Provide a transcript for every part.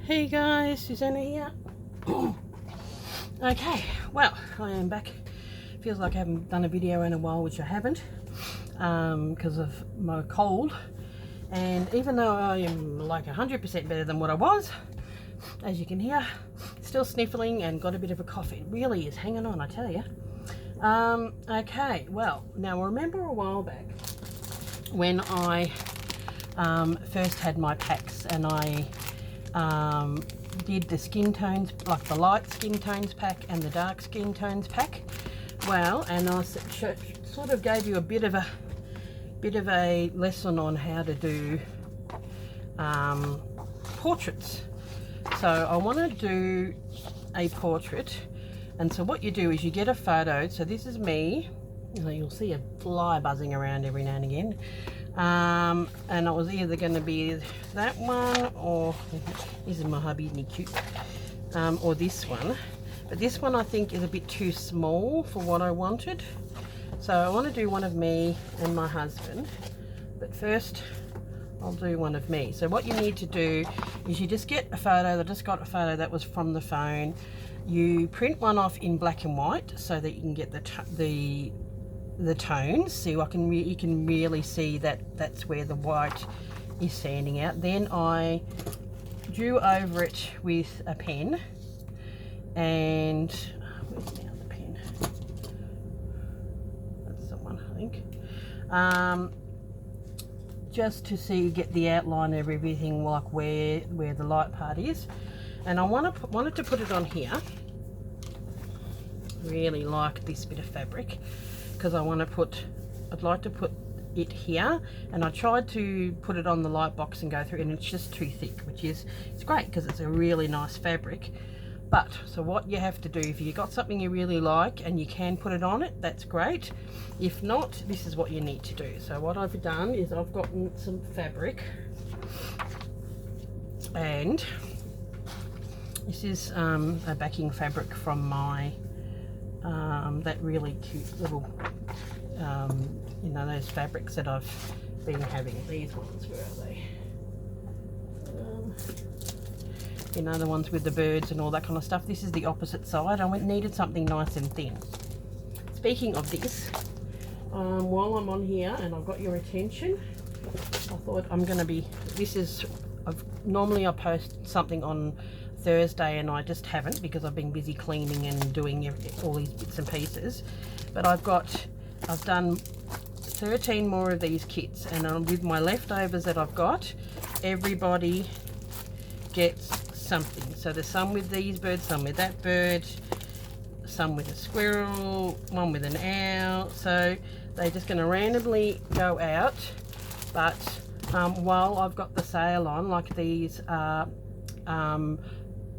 Hey guys, Susanna here. Okay, well, I am back. Feels like I haven't done a video in a while, which I haven't, because of my cold. And even though I am like 100% better than what I was, as you can hear, still sniffling and got a bit of a cough. It really is hanging on, I tell you. Okay, well, now remember a while back when I first had my packs and I did the skin tones, like the light skin tones pack and the dark skin tones pack. Well, and I sort of gave you a bit of a lesson on how to do portraits. So I want to do a portrait, and so what you do is you get a photo. So this is me. You'll see a fly buzzing around every now and again. And it was either going to be that one, or this is my hubby, isn't he cute? Or this one. But this one I think is a bit too small for what I wanted. So I want to do one of me and my husband. But first I'll do one of me. So what you need to do is you just get a photo. I just got a photo that was from the phone. You print one off in black and white so that you can get the tones. So you can really see that that's where the white is standing out. Then I drew over it with a pen, and where's now the pen? That's the one, I think. Just to get the outline of everything, like where the light part is. And I wanted to put it on here. Really like this bit of fabric, because I'd like to put it here, and I tried to put it on the light box and go through, and it's just too thick, it's great because it's a really nice fabric. But so what you have to do, if you got something you really like and you can put it on it, that's great. If not, this is what you need to do. So what I've done is I've gotten some fabric, and this is a backing fabric from my that really cute little those fabrics that I've been having. These ones, where are they? The ones with the birds and all that kind of stuff. This is the opposite side. I needed something nice and thin. Speaking of this, while I'm on here and I've got your attention, I thought normally I post something on Thursday, and I just haven't because I've been busy cleaning and doing all these bits and pieces. But I've done 13 more of these kits, and with my leftovers that I've got, everybody gets something. So there's some with these birds, some with that bird, some with a squirrel, one with an owl. So they're just going to randomly go out. But while I've got the sale on, like these are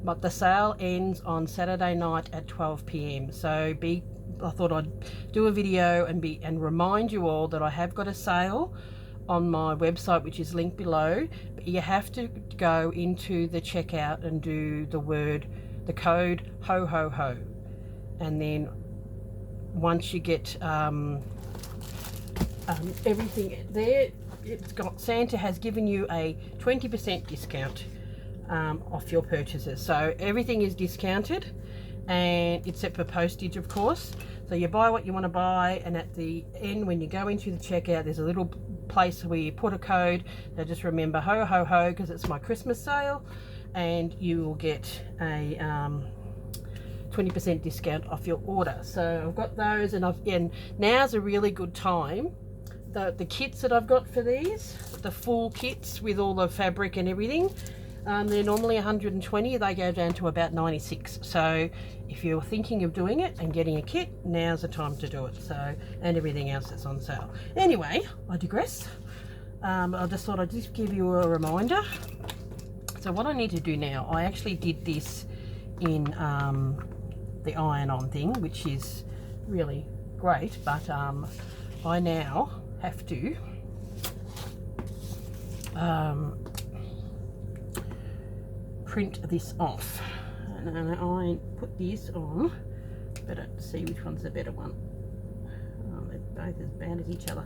but the sale ends on Saturday night at 12 p.m. So I thought I'd do a video and remind you all that I have got a sale on my website, which is linked below. But you have to go into the checkout and do the code ho ho ho, and then once you get everything there, Santa has given you a 20% discount off your purchases. So everything is discounted, and except for postage, of course. So you buy what you want to buy, and at the end, when you go into the checkout, there's a little place where you put a code. So just remember ho ho ho, because it's my Christmas sale, and you will get a 20% discount off your order. So I've got those, and now's a really good time. The kits that I've got for these, the full kits with all the fabric and everything, they're normally 120. They go down to about 96. So if you're thinking of doing it and getting a kit, now's the time to do it. So, and everything else that's on sale. Anyway, I digress. I just thought I'd just give you a reminder. So what I need to do now, I actually did this in the iron-on thing, which is really great, but I now have to print this off, and I put this on. Better see which one's the better one. They're both as bad as each other.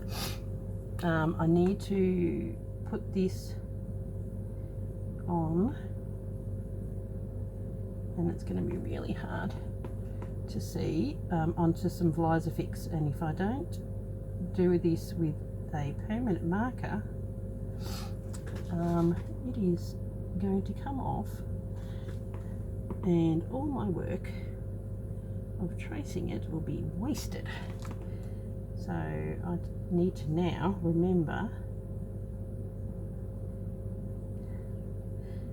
I need to put this on and it's going to be really hard to see onto some Vlisifix, and if I don't do this with a permanent marker, it is going to come off and all my work of tracing it will be wasted. So I need to now remember,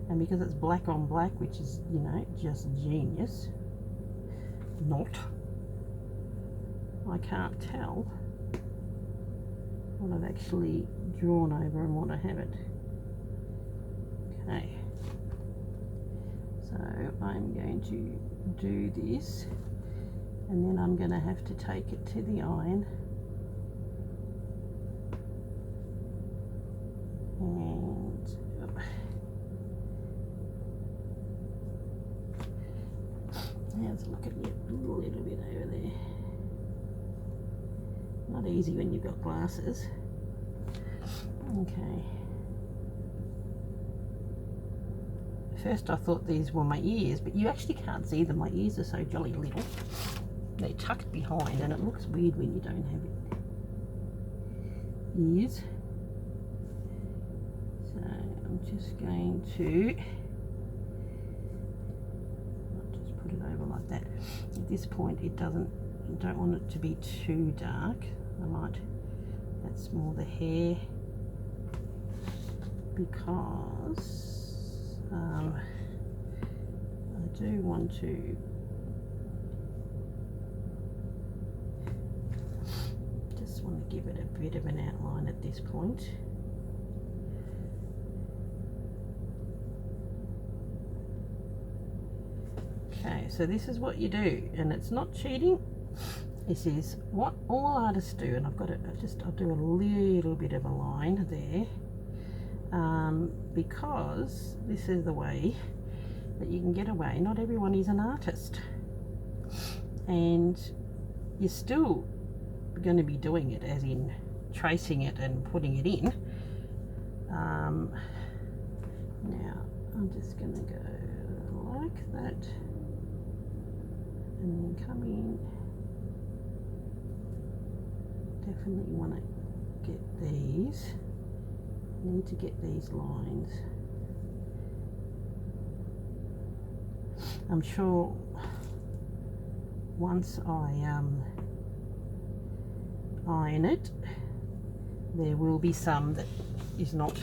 and because it's black on black, which is, you know, just genius, I can't tell what I've actually drawn over and what I haven't. Okay, so I'm going to do this, and then I'm going to have to take it to the iron and let's look at it a little bit over there. Not easy when you've got glasses. Okay. First I thought these were my ears, but you actually can't see them. My ears are so jolly little. They're tucked behind, and it looks weird when you don't have it. Ears. So I'm just going to just put it over like that. At this point, it doesn't. I don't want it to be too dark. That's more the hair, because I do want to give it a bit of an outline at this point. Okay, so this is what you do, and it's not cheating. This is what all artists do, and I'll do a little bit of a line there, because this is the way that you can get away. Not everyone is an artist, and you're still going to be doing it, as in tracing it and putting it in. Now I'm just going to go like that, and then come in. Definitely want to get these. Need to get these lines. I'm sure once I iron it, there will be some that is not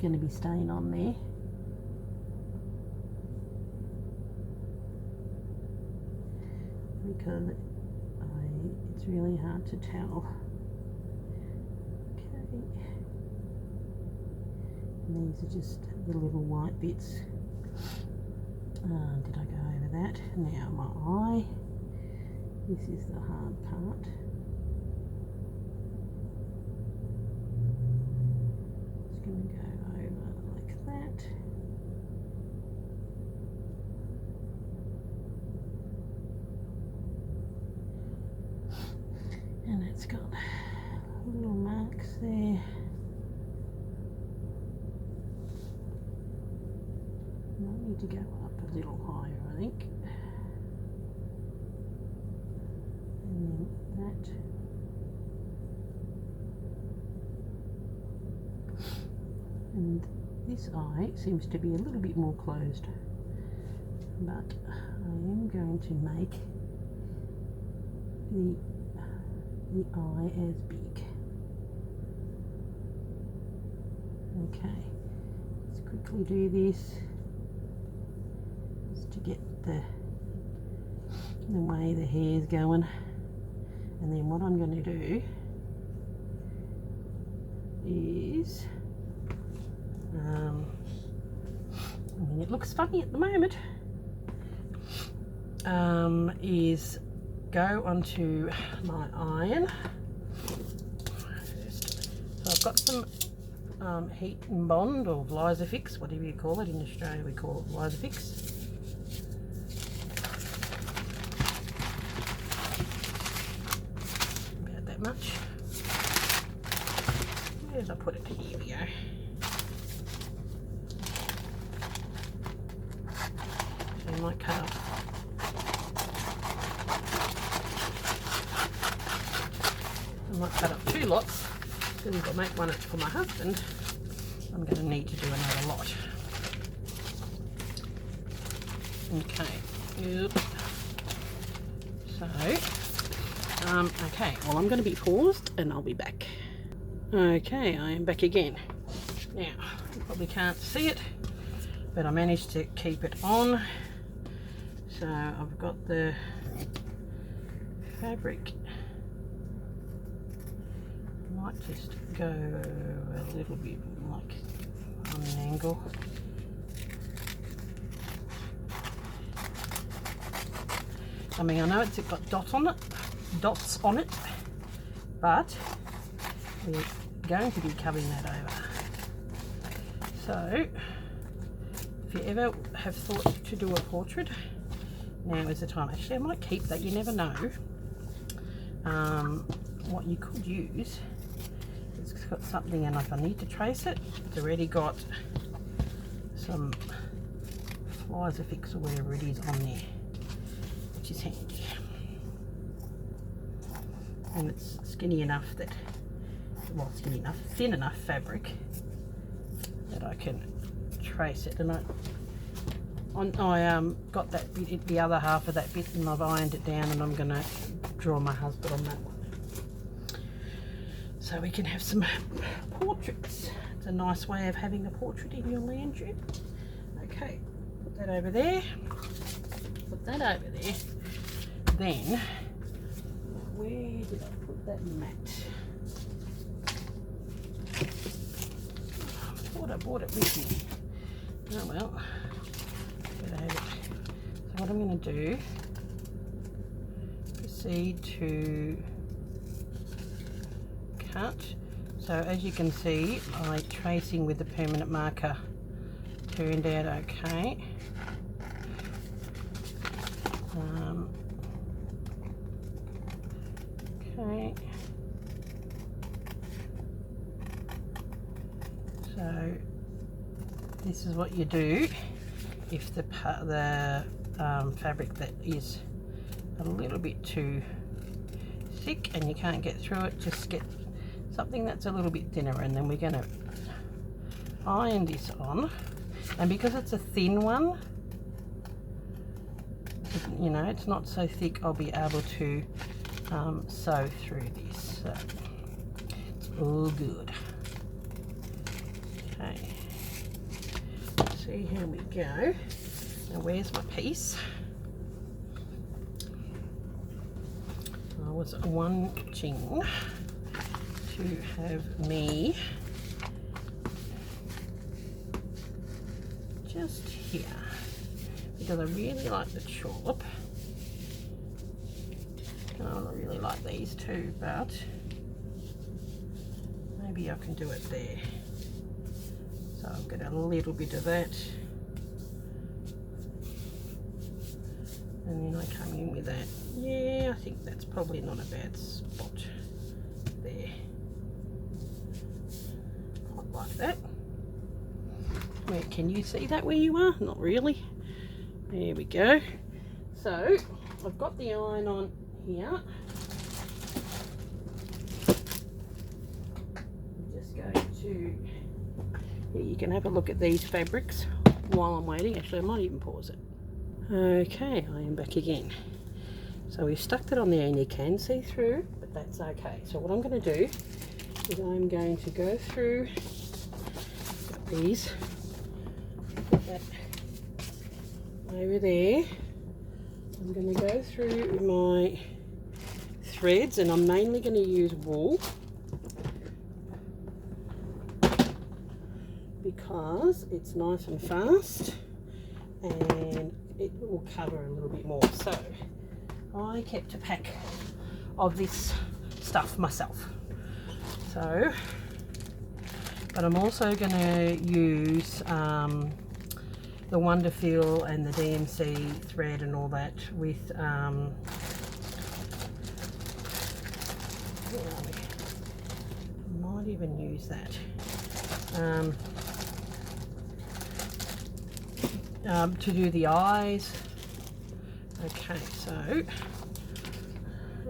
going to be staying on there. Because it's really hard to tell. Okay. And these are just the little white bits. Did I go over that? Now my eye. This is the hard part. Just going to go over like that. And it's got little marks there. Might need to go up a little higher, I think. And then that. And this eye seems to be a little bit more closed, but I am going to make the eye as big. Okay, let's quickly do this just to get the way the hair's going, and then what I'm going to do is I mean, it looks funny at the moment, is go onto my iron. So I've got some heat and bond, or Vlisifix, whatever you call it. In Australia we call it Vlisifix. About that much. Where did I put it? Here we go. I might cut up. I might cut up 2 lots because if I make one for my husband, I'm going to need to do another lot. Okay. Yep. So, okay, well I'm going to be paused and I'll be back. Okay, I am back again. Now, you probably can't see it, but I managed to keep it on. So I've got the fabric. I might just go a little bit like on an angle. I mean, I know it's got dots on it, but we're going to be covering that over. So, if you ever have thought to do a portrait, now is the time. Actually, I might keep that. You never know. What you could use, it's got something, and if I need to trace it, it's already got some flies affix or whatever it is on there, which is handy. And it's skinny enough that, well, thin enough fabric that I can trace it. And I got that bit, the other half of that bit, and I've ironed it down, and I'm going to draw my husband on that one, so we can have some portraits. It's a nice way of having a portrait in your land, Jude. Okay, put that over there. Put that over there. Then, where did I put that mat? I thought I brought it with me. Oh well. Better have it. So what I'm going to do, proceed to cut. So as you can see, my tracing with the permanent marker turned out okay. Okay. So this is what you do if the fabric that is a little bit too thick and you can't get through it, just get something that's a little bit thinner, and then we're going to iron this on. And because it's a thin one, you know, it's not so thick, I'll be able to sew through this. So it's all good. Okay, see how we go. Now where's my piece? I was wanting to have me just here, because I really like the chalk. I really like these too, but maybe I can do it there. So I've got a little bit of that, and then I come in with that. Yeah, I think that's probably not a bad spot there. Quite like that. Where, can you see that where you are? Not really. There we go. So I've got the iron on here. I'm just going to, yeah, you can have a look at these fabrics while I'm waiting. Actually, I might even pause it. Okay, I am back again. So we've stuck that on there, and you can see through, but that's okay. So what I'm going to do is I'm going to go through these, put that over there. I'm going to go through my threads, and I'm mainly going to use wool because it's nice and fast and it will cover a little bit more. So I kept a pack of this stuff myself. So, but I'm also going to use the Wonderfeel and the DMC thread and all that with I might even use that to do the eyes. Okay, so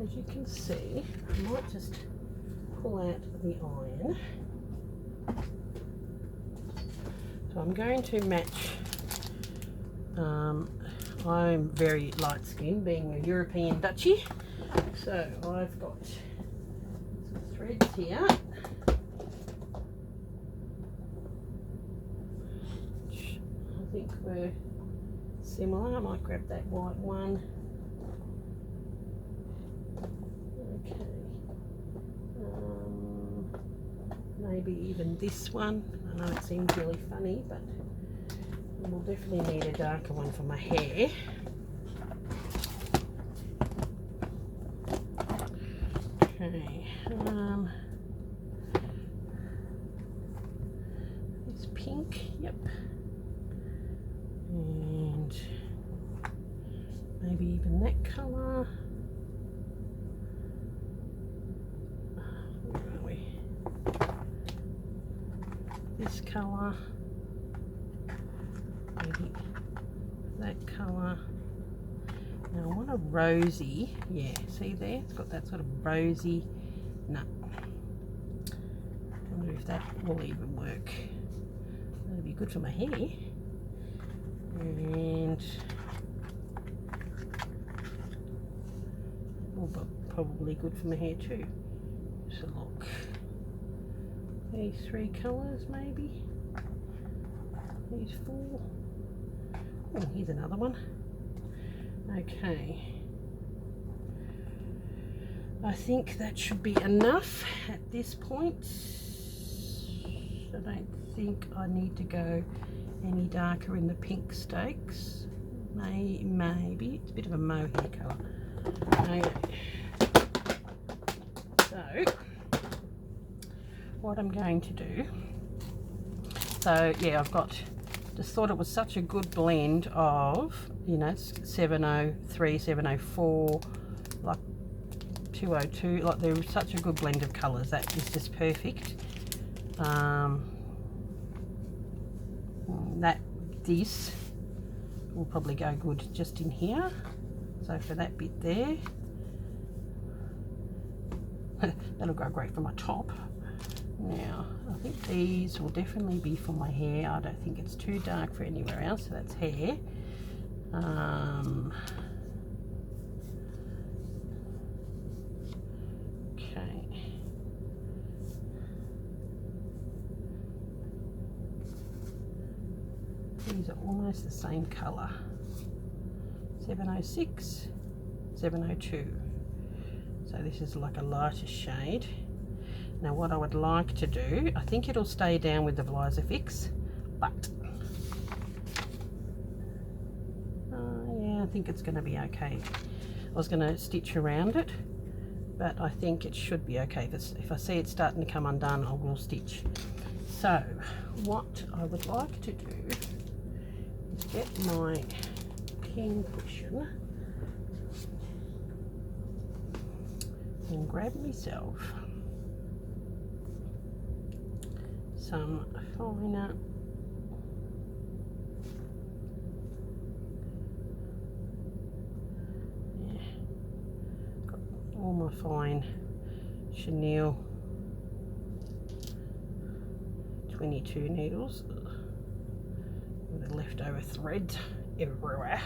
as you can see, I might just pull out the iron. So I'm going to match, I'm very light skinned being a European Dutchie, so I've got some threads here. I think we're similar. I might grab that white one. Okay. Maybe even this one. I know it seems really funny, but we'll definitely need a darker one for my hair. Okay. It's pink. Yep. And maybe even that colour. Where are we? This colour. Maybe that colour. Now I want a rosy. Yeah, see there? It's got that sort of rosy. No. I wonder if that will even work. That'll be good for my hair. And probably good for my hair too. So look, these 3 colours maybe, these 4. Oh, here's another one. Okay, I think that should be enough at this point. I don't think I need to go any darker in the pink stakes. Maybe it's a bit of a mohair colour. Okay. So what I'm going to do, so yeah, I've got, just thought it was such a good blend of, you know, 703, 704, like 202, like they're such a good blend of colours. That is just perfect. This will probably go good just in here. So for that bit there, that'll go great for my top. Now I think these will definitely be for my hair. I don't think it's too dark for anywhere else, so that's hair. Okay. These are almost the same colour. 706, 702. So this is like a lighter shade. Now what I would like to do, I think it'll stay down with the Vlisifix, but yeah, I think it's going to be okay. I was going to stitch around it, but I think it should be okay. If I see it starting to come undone, I will stitch. So what I would like to do is get my pin cushion and grab myself some finer got all my fine chenille 22 needles with the leftover thread everywhere.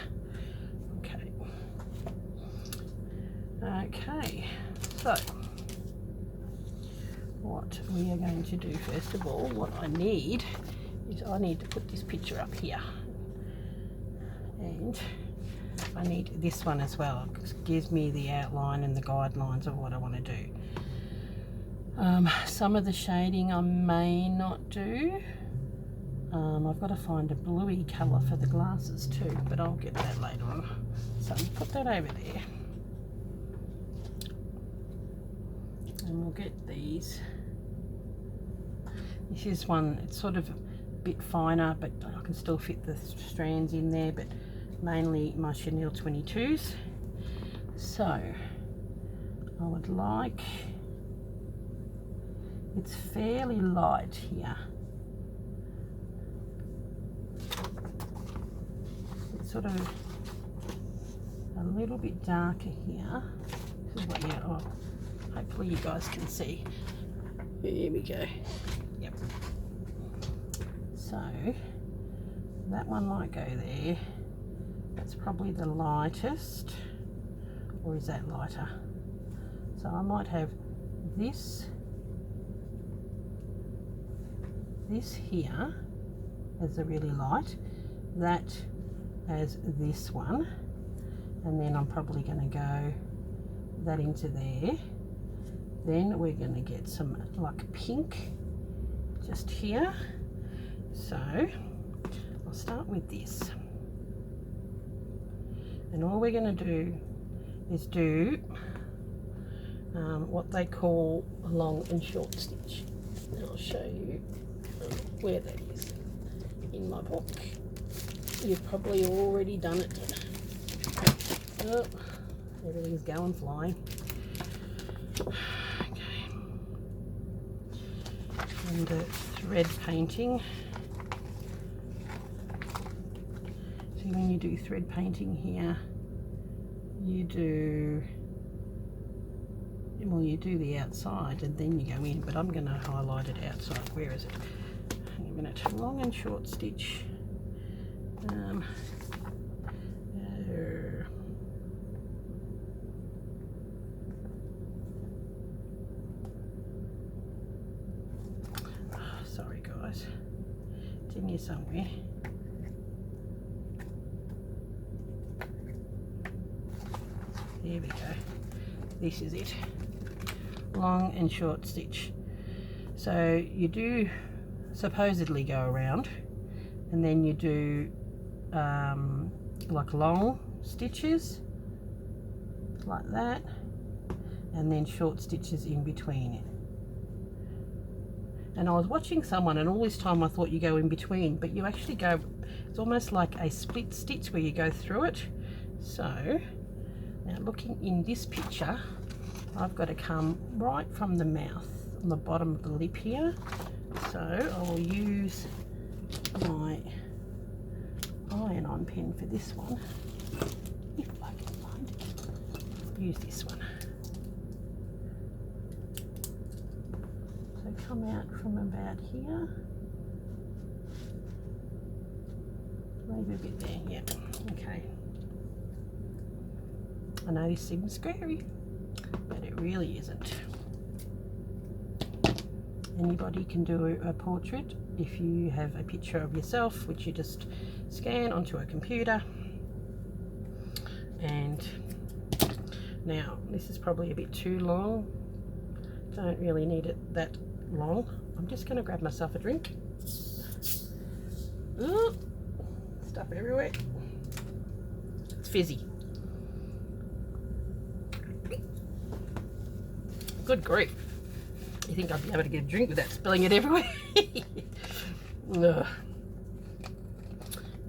Okay, so what we are going to do first of all, what I need is I need to put this picture up here, and I need this one as well. It gives me the outline and the guidelines of what I want to do. Some of the shading I may not do. I've got to find a bluey colour for the glasses too, but I'll get that later on. So put that over there. And we'll get these. This is one, it's sort of a bit finer, but I can still fit the strands in there, but mainly my chenille 22s. So I would like, it's fairly light here. sort of a little bit darker here. This is what hopefully you guys can see. Here we go. Yep. So that one might go there. That's probably the lightest. Or is that lighter? So I might have this here as a really light, that as this one, and then I'm probably going to go that into there. Then we're going to get some like pink just here. So I'll start with this, and all we're going to do is do what they call a long and short stitch. And I'll show you where that is in my book. You've probably already done it. Oh, everything's going flying. Okay. And thread painting. See, when you do thread painting here, you do the outside and then you go in, but I'm going to highlight it outside. Where is it? Hang a minute. Long and short stitch. Sorry guys, it's in here somewhere. There we go. This is it. Long and short stitch. So you do supposedly go around, and then you do like long stitches like that, and then short stitches in between it. And I was watching someone, and all this time I thought you go in between, but you actually go, it's almost like a split stitch where you go through it. So now looking in this picture, I've got to come right from the mouth on the bottom of the lip here. So I will use my iron-on pen for this one, if I can find it. Use this one. So come out from about here, maybe a bit there. Yep. Okay. I know this seems scary, but it really isn't. Anybody can do a portrait if you have a picture of yourself, which you just scan onto a computer. And now this is probably a bit too long. Don't really need it that long. I'm just going to grab myself a drink. Ooh, stuff everywhere. It's fizzy. Good grief. You think I'd be able to get a drink without spilling it everywhere? Ugh.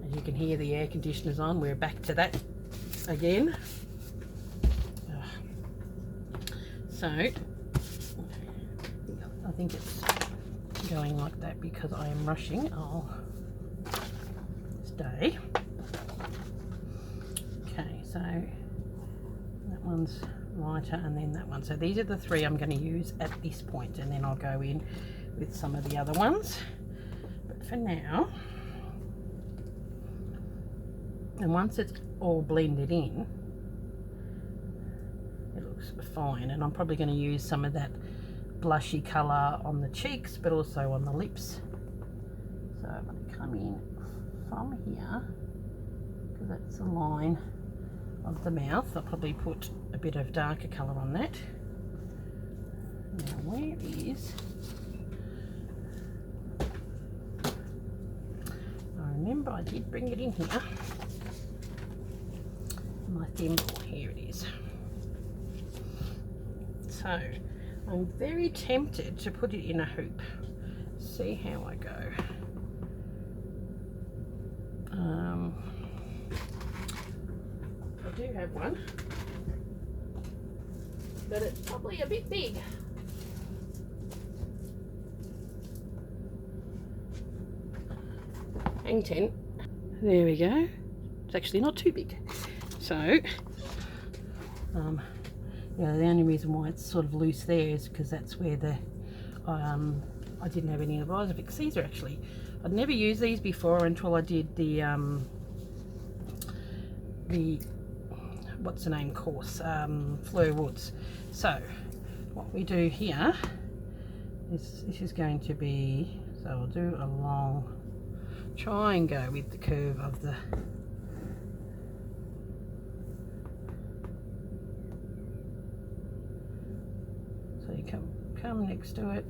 As you can hear, the air conditioner's on. We're back to that again. So I think it's going like that because I am rushing. I'll stay. Okay, so that one's lighter, and then that one. So these are the three I'm going to use at this point, and then I'll go in with some of the other ones. But for now, and once it's all blended in, it looks fine. And I'm probably going to use some of that blushy colour on the cheeks, but also on the lips. So I'm going to come in from here, because that's the line of the mouth. I'll probably put a bit of darker colour on that. Now where is, I remember I did bring it in here, my thimble. Here it is. So I'm very tempted to put it in a hoop. See how I go. I do have one, but it's probably a bit big. Hang 10. There we go. It's actually not too big. So, yeah, the only reason why it's sort of loose there is because that's where the, I didn't have any of Isofix. These are actually, I'd never used these before until I did the what's the name course, Fleur Woods. So, what we do here is, this is going to be, so I'll do a long, try and go with the curve of the, so you come next to it,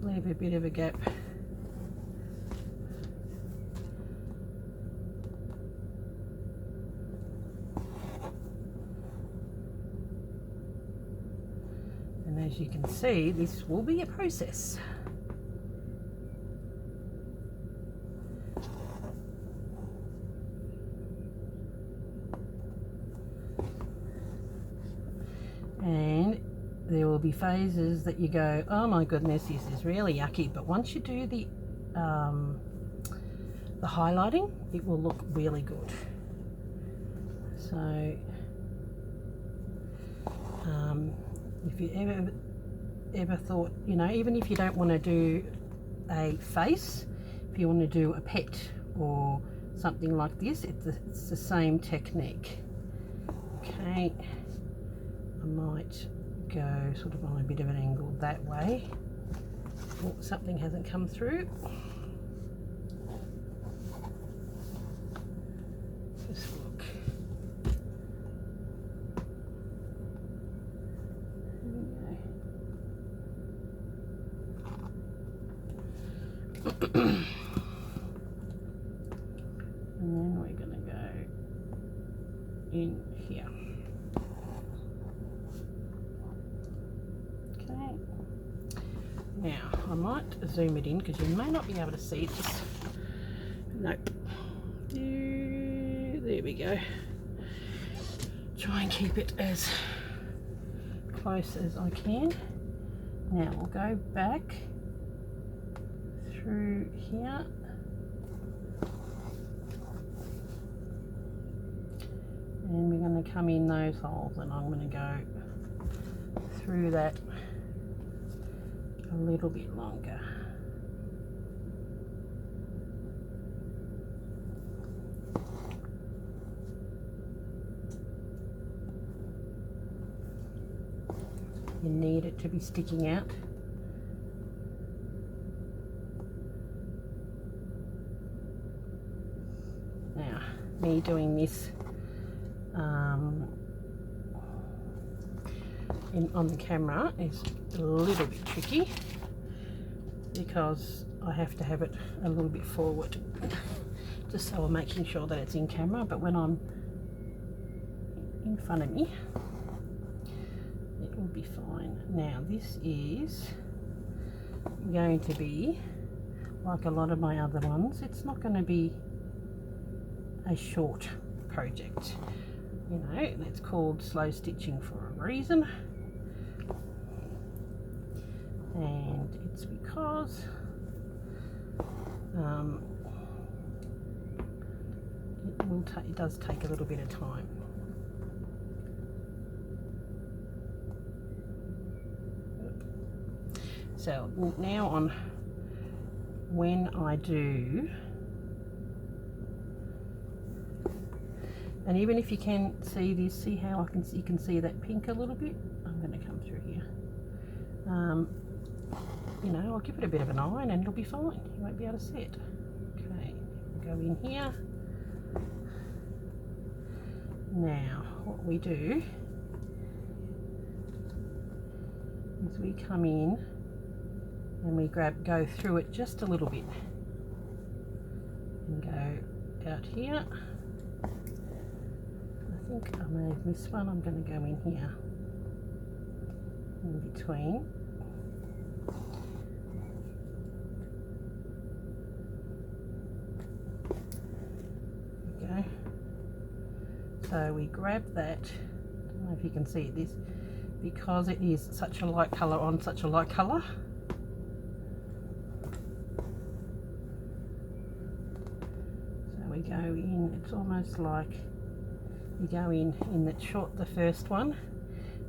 leave a bit of a gap, and as you can see, this will be a process. And there will be phases that you go, oh my goodness, this is really yucky, but once you do the highlighting, it will look really good. So if you ever thought, you know, even if you don't want to do a face, if you want to do a pet or something like this, it's the same technique. Okay, I might go sort of on a bit of an angle that way. Oh, something hasn't come through. Just look. There we go. And then we're going to go in here. Okay. Now, I might zoom it in because you may not be able to see this. Nope. There we go. Try and keep it as close as I can. Now we'll go back through here. And we're going to come in those holes, and I'm going to go through that a little bit longer. You need it to be sticking out. Now, me doing this on the camera is a little bit tricky because I have to have it a little bit forward just so I'm making sure that it's in camera, but when I'm in front of me it will be fine. Now this is going to be like a lot of my other ones, it's not going to be a short project, you know, it's called slow stitching for a reason, and it's because it does take a little bit of time. So now on when I do, and even if you can see this, see how you can see that pink a little bit? I'm going to come through here. You know, I'll give it a bit of an iron and it'll be fine. You won't be able to see it. Okay, go in here. Now, what we do is we come in and we go through it just a little bit and go out here. I think I may have missed one. I'm going to go in here in between. There we go. So we grab that, I don't know if you can see this, because it is such a light colour on such a light colour. go in, it's almost like you go in the first one,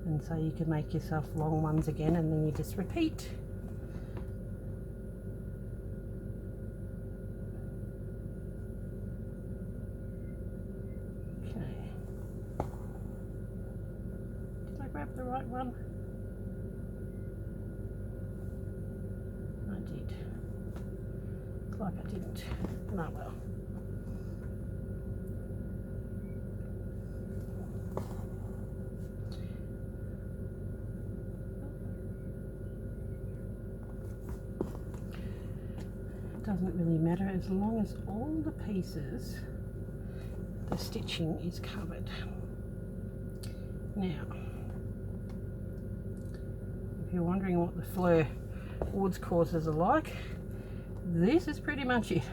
and so you can make yourself long ones again, and then you just repeat. Okay. Did I grab the right one? I did. Looks like I didn't. Oh well. Doesn't really matter as long as all the pieces, the stitching is covered. Now, if you're wondering what the Fleur Woods courses are like, this is pretty much it.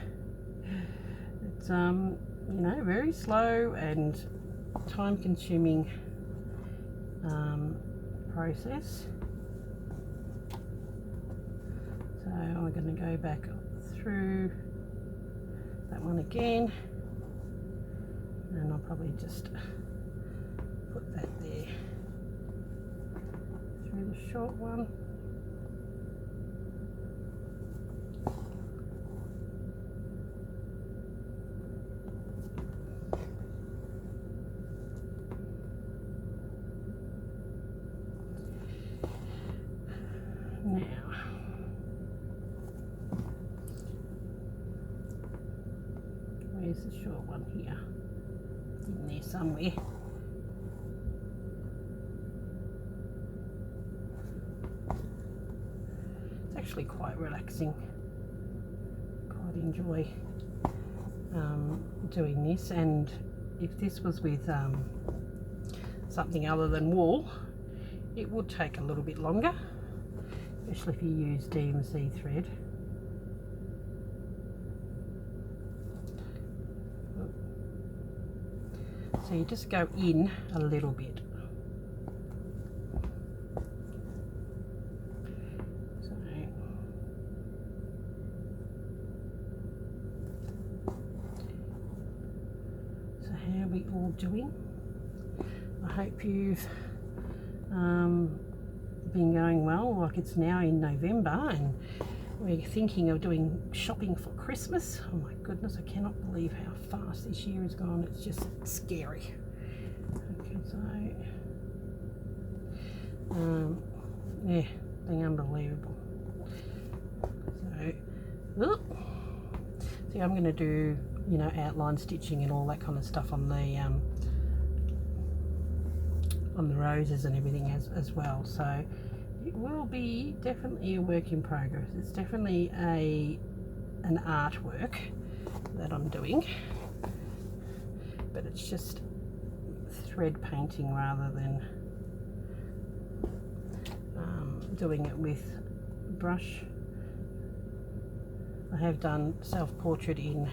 It's you know, very slow and time consuming process. So I'm going to go back through that one again, and I'll probably just put that there through the short one. Now, where's the short one here? In there somewhere. It's actually quite relaxing. Quite enjoy doing this, and if this was with something other than wool, it would take a little bit longer, especially if you use DMC thread. So you just go in a little bit. So how are we all doing? I hope you've been going well. Like, it's now in November and we're thinking of doing shopping for Christmas. Oh my goodness, I cannot believe how fast this year has gone. It's just scary. Okay, so yeah, being unbelievable. So see, I'm going to do, you know, outline stitching and all that kind of stuff on the roses and everything as well. So it will be definitely a work in progress. It's definitely an artwork that I'm doing, but it's just thread painting rather than doing it with brush. I have done self-portrait in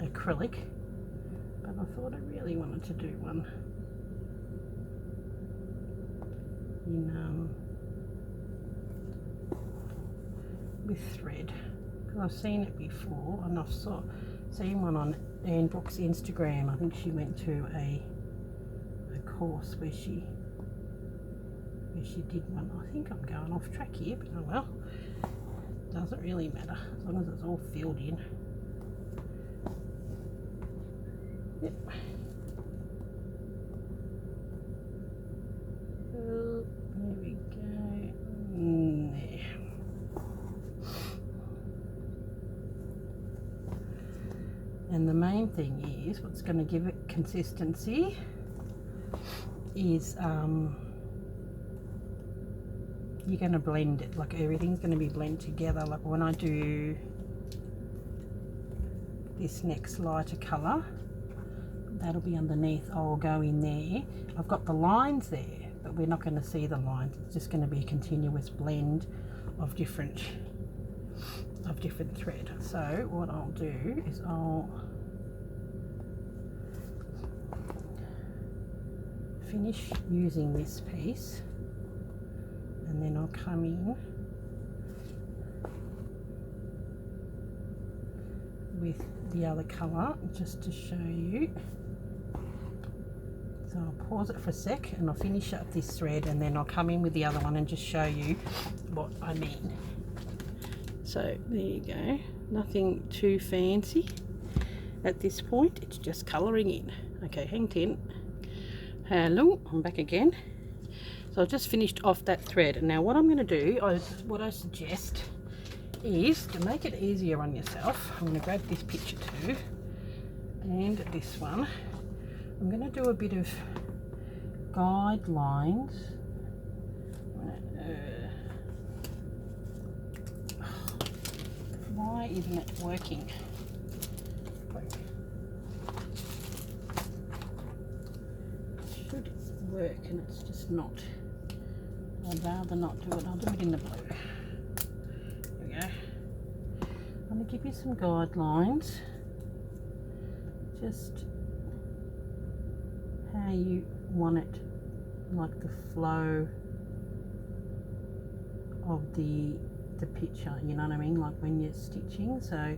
acrylic, but I thought I really wanted to do one in with thread, because I've seen it before, and I've seen one on Anne Brooks' Instagram. I think she went to a course where she did one. I think I'm going off track here, but oh well, doesn't really matter as long as it's all filled in. Yep. Oh, there we go. There. And the main thing is, what's going to give it consistency is you're going to blend it. Like, everything's going to be blended together. Like when I do this next lighter colour, that'll be underneath. I'll go in there. I've got the lines there, but we're not going to see the lines. It's just going to be a continuous blend of different thread. So what I'll do is I'll finish using this piece, and then I'll come in with the other colour just to show you. So I'll pause it for a sec and I'll finish up this thread, and then I'll come in with the other one and just show you what I mean. So there you go, nothing too fancy at this point, it's just colouring in. Okay, hang ten. Hello, I'm back again. So I've just finished off that thread, and now what I'm going to do, what I suggest is, to make it easier on yourself, I'm going to grab this picture too, and this one. I'm going to do a bit of guidelines. Why isn't it working? It should work and it's just not. I'd rather not do it. I'll do it in the blue. There we go. I'm going to give you some guidelines. Just how you want it, like the flow of the picture, you know what I mean, like when you're stitching. So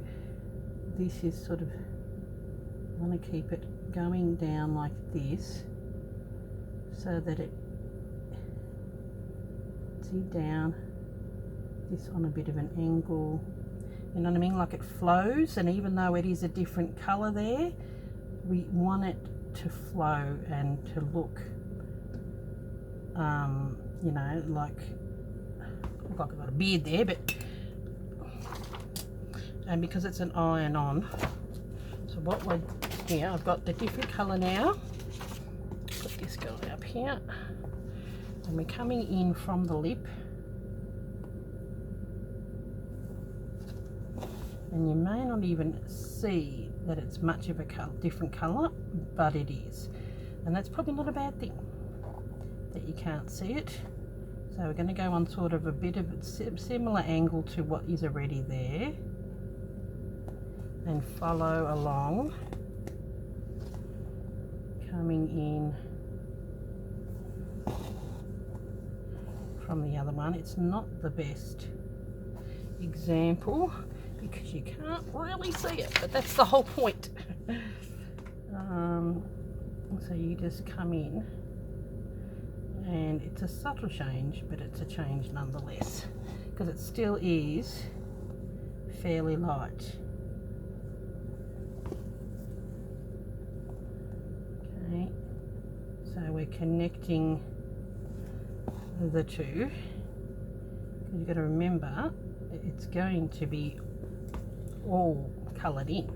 this is sort of, I want to keep it going down like this so that it, see down this on a bit of an angle, you know what I mean, like it flows, and even though it is a different colour there, we want it to flow and to look, you know, like I've got a beard there, but, and because it's an iron on, so what we're here, I've got the different colour now. Put this guy up here, and we're coming in from the lip, and you may not even see that it's much of a different colour, but it is, and that's probably not a bad thing that you can't see it. So we're going to go on sort of a bit of a similar angle to what is already there, and follow along, coming in from the other one. It's not the best example because you can't really see it, but that's the whole point. So you just come in, and it's a subtle change, but it's a change nonetheless, because it still is fairly light. Okay, so we're connecting the two, because you've got to remember it's going to be all coloured in.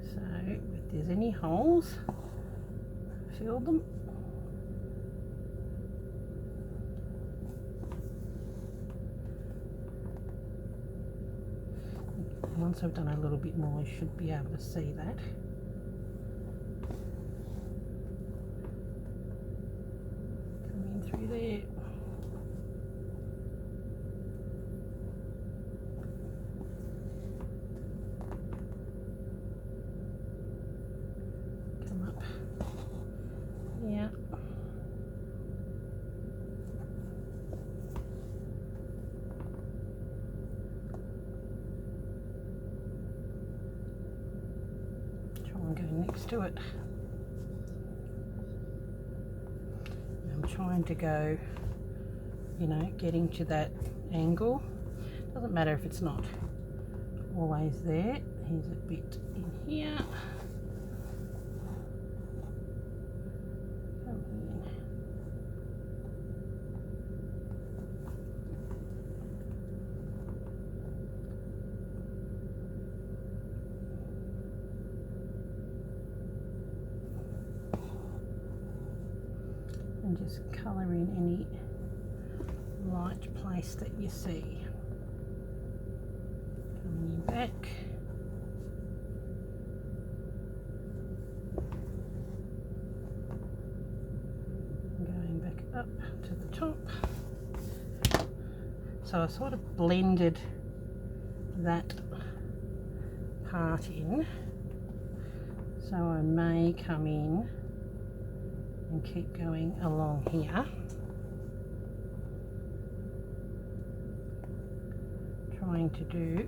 So if there's any holes, fill them. Once I've done a little bit more, I should be able to see that. Coming through there. Come up. Yeah. I'm going next to it. I'm trying to go, you know, getting to that angle. Doesn't matter if it's not always there. Here's a bit in here. And just colour in any light place that you see. Coming back. Going back up to the top. So I sort of blended that part in. So I may come in and keep going along here, trying to do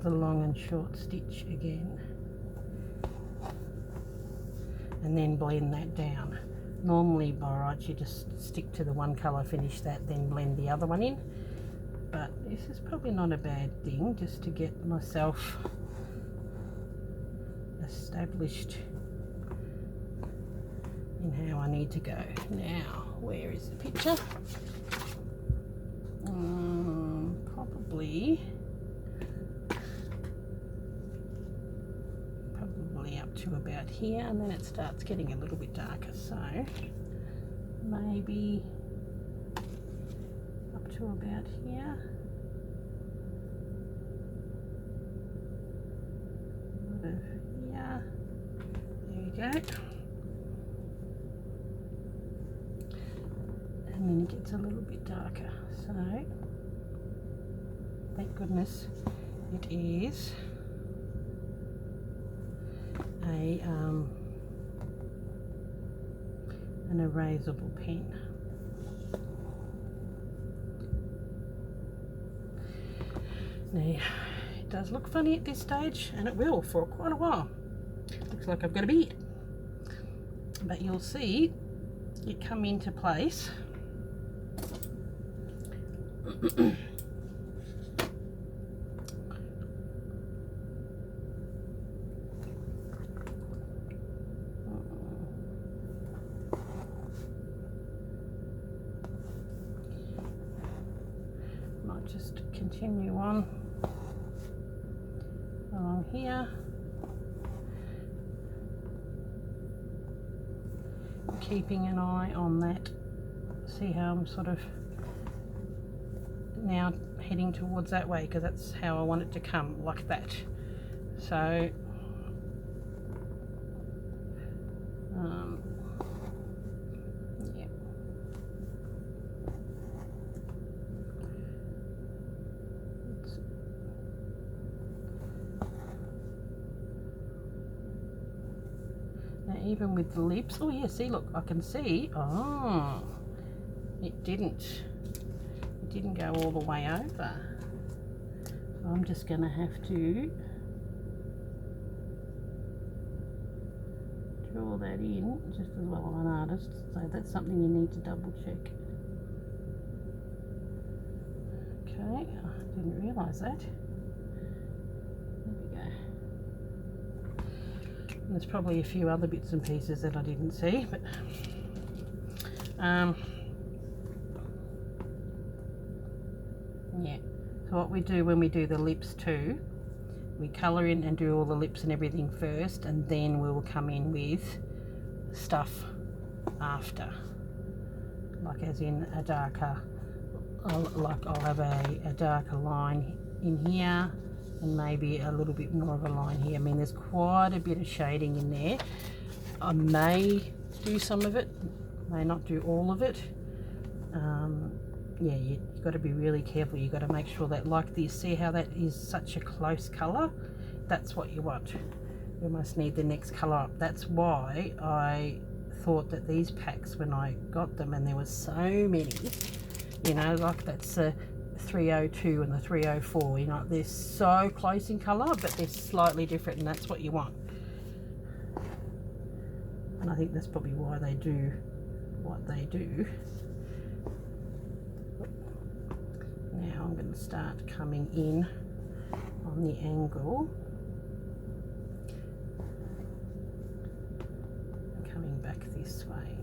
the long and short stitch again, and then blend that down. Normally by rights you just stick to the one colour, finish that, then blend the other one in, but this is probably not a bad thing, just to get myself established in how I need to go. Now, where is the picture? Probably up to about here, and then it starts getting a little bit darker, so maybe up to about here. Yeah, there you go. And then it gets a little bit darker, so thank goodness it is an erasable pen. Now, it does look funny at this stage, and it will for quite a while. Looks like I've got a beard, but you'll see it come into place. Might just continue on along here, keeping an eye on that. See how I'm sort of now heading towards that way, because that's how I want it to come, like that. So yeah. Now even with the lips, oh yeah, see, look, I can see, oh, it didn't go all the way over. So I'm just going to have to draw that in, just as well as an artist, so that's something you need to double check. Okay, I didn't realise that. There we go. And there's probably a few other bits and pieces that I didn't see, but yeah, so what we do when we do the lips too, we colour in and do all the lips and everything first, and then we will come in with stuff after, like as in a darker, I'll have a darker line in here and maybe a little bit more of a line here. I mean, there's quite a bit of shading in there. I may do some of it, may not do all of it. Yeah, you've got to be really careful. You've got to make sure that, like this, see how that is such a close colour? That's what you want. You must need the next colour up. That's why I thought that these packs, when I got them, and there was so many, you know, like that's the 302 and the 304, you know, they're so close in colour, but they're slightly different, and that's what you want. And I think that's probably why they do what they do. Now I'm going to start coming in on the angle, coming back this way.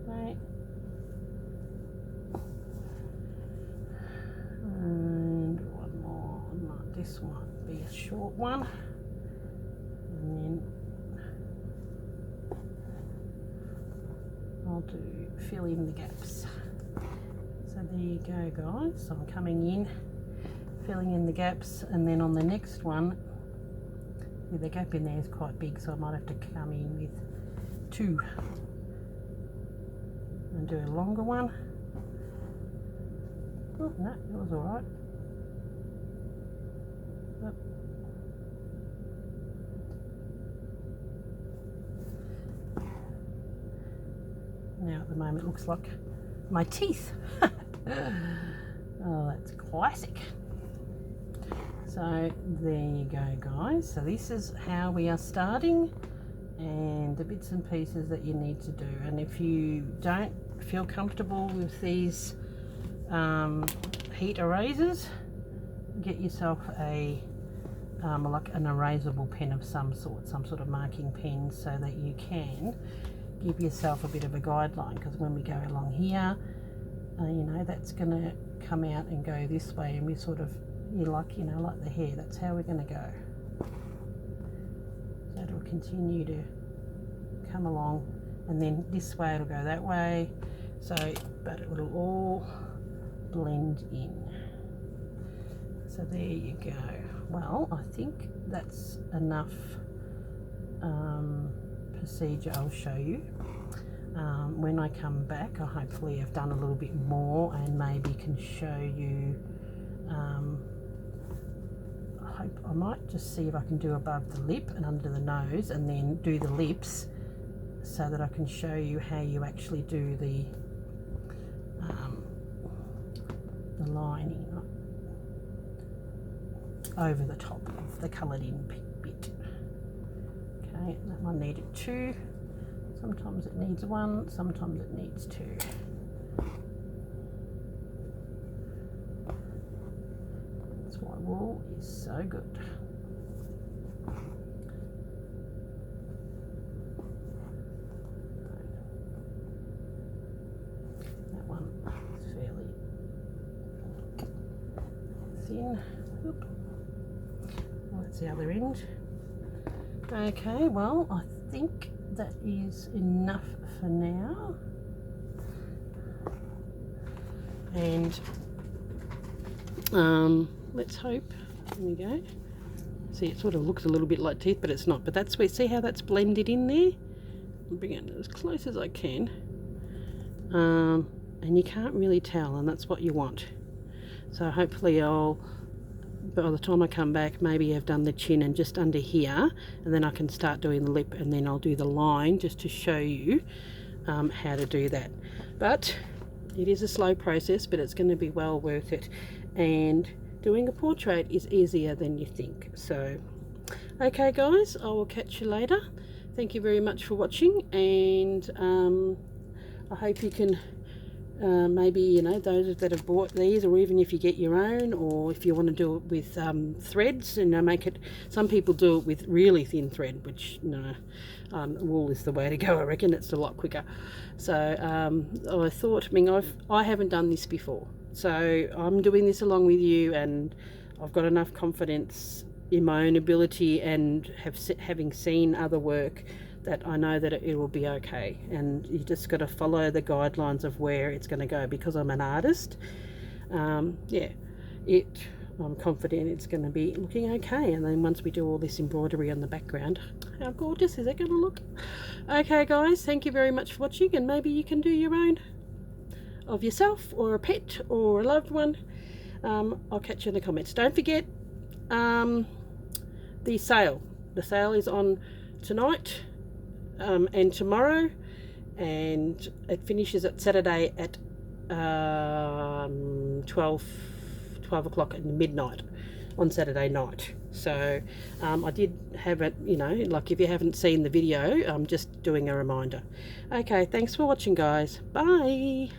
Right. And one more, like this one, be a short one, and then I'll do fill in the gaps. So there you go, guys. So I'm coming in, filling in the gaps, and then on the next one, the gap in there is quite big, so I might have to come in with two and do a longer one. Oh no, that was all right. Oh. Now at the moment it looks like my teeth. Oh, that's classic. So there you go, guys. So this is how we are starting, and the bits and pieces that you need to do. And if you don't feel comfortable with these heat erasers, get yourself a like an erasable pen of some sort of marking pen, so that you can give yourself a bit of a guideline, because when we go along here, you know, that's going to come out and go this way, and we sort of, like the hair, that's how we're going to go. So it'll continue to come along, and then this way it'll go that way, so, but it will all blend in. So there you go. Well, I think that's enough procedure. I'll show you. When I come back, I hopefully have done a little bit more, and maybe can show you, I might just see if I can do above the lip and under the nose, and then do the lips, so that I can show you how you actually do the lining over the top of the coloured in bit. Okay, that one needed 2. Sometimes it needs 1, sometimes it needs 2. That's why wool is so good. That one is fairly thin. Oop. That's the other end. Okay, well, I think that is enough for now, and let's hope. There we go. See, it sort of looks a little bit like teeth, but it's not. But that's where, see how that's blended in there? I'll bring it as close as I can, and you can't really tell, and that's what you want. So hopefully by the time I come back, maybe I've done the chin and just under here, and then I can start doing the lip, and then I'll do the line just to show you how to do that. But it is a slow process, but it's going to be well worth it, and doing a portrait is easier than you think. So okay guys, I will catch you later. Thank you very much for watching, and I hope you can maybe, you know, those that have bought these, or even if you get your own, or if you want to do it with threads, and make it, some people do it with really thin thread, which no, wool is the way to go. I reckon it's a lot quicker. So I thought, I mean, I haven't done this before, so I'm doing this along with you, and I've got enough confidence in my own ability, and having seen other work, that I know that it will be okay. And you just got to follow the guidelines of where it's going to go, because I'm an artist. Yeah, I'm confident it's going to be looking okay. And then once we do all this embroidery on the background, how gorgeous is it going to look? Okay guys, thank you very much for watching, and maybe you can do your own of yourself, or a pet, or a loved one. I'll catch you in the comments. Don't forget the sale is on tonight and tomorrow, and it finishes at Saturday at 12 o'clock at midnight on Saturday night. So I did have it, you know, like if you haven't seen the video, I'm just doing a reminder. Okay, thanks for watching guys. Bye.